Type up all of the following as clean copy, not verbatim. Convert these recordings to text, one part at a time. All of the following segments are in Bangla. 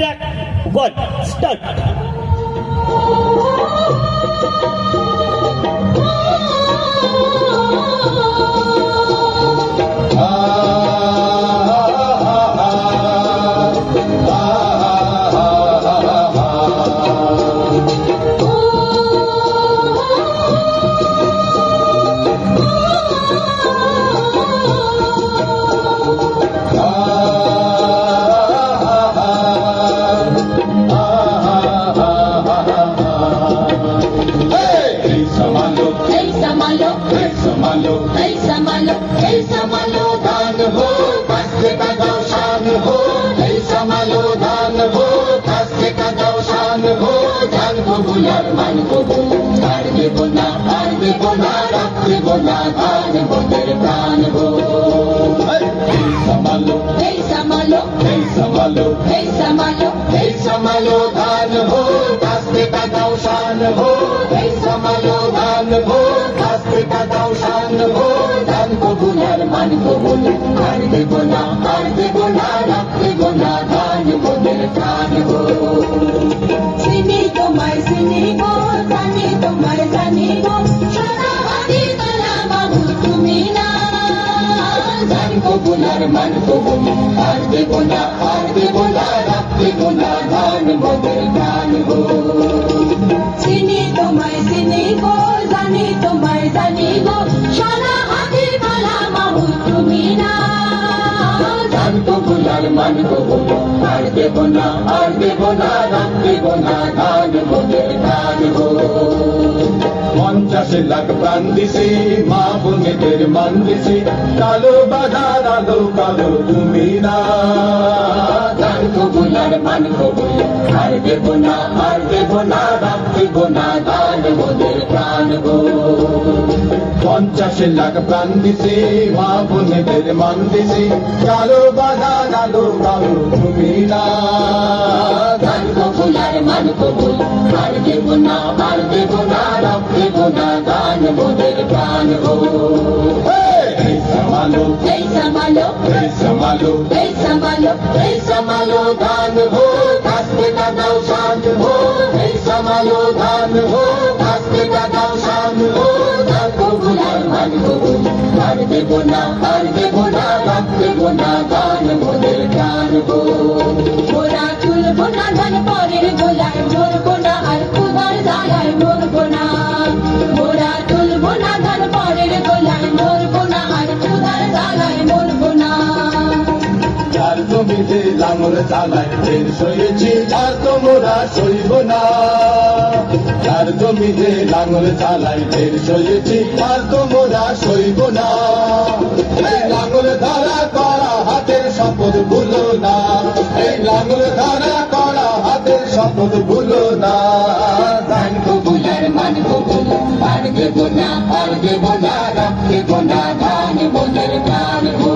track 1, start. লাখ প্রাণ দিছি মা বোনেদের মান দিছি কালো বাধার আলো কালো তুমি না গান কবুলার মান কবুল আর দেব না রাখিব না গান মোদের প্রাণ গো 50 লাখ প্রাণ দিছি মা বোনেদের মান দিছি কালো বাধার আলো কালো তুমি না গান কবুলার মান কবুল আর দেব না রাখিব না গান মোদের প্রাণ গো এই সামালো গান হো কাস্তে কাদাও শান্ত হো এই সামালো গান হো কাস্তে কাদাও শান্ত হো গান কবুলার মান কবুল আর দেব না রাখিব না গান মোদের প্রাণ গো গোরা তুলবো না ধান পরের গোলায় মরবো না আর খুদার জ্বালায় মরবো না গোরা তুলবো না ধান পরের গোলায় মরবো না আর খুদার জ্বালায় মরবো না যার জমিতে লাঙল চালায় ঢের সয়েছি আর তোমরা সইব না যার জমিতে লাঙল চালায় ঢের সয়েছি আর তোমরা সইব না এই লাঙল ধারা করা হাতের শপথ ভুলো না এই লাঙল ধারা করা হাতের শপথ ভুলো না গান কবুলার মান কবুল আর দেব না রাখিব না গান মোদের প্রাণ গো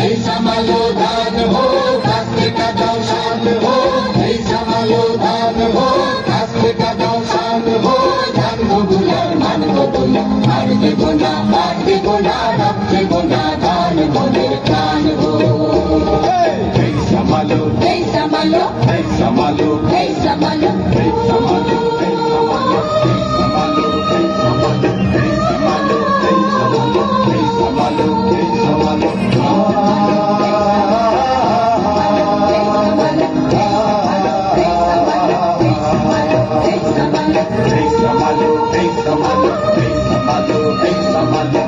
এই সামালো গান হো কাস্তে কাদাও শান্ত হো এই সামালো গান হো কাস্তে কাদাও শান্ত হো গান কবুলার মান কবুল আর দেব না রাখিব না গান মোদের প্রাণ গো এই সামালো Hey, Samalo.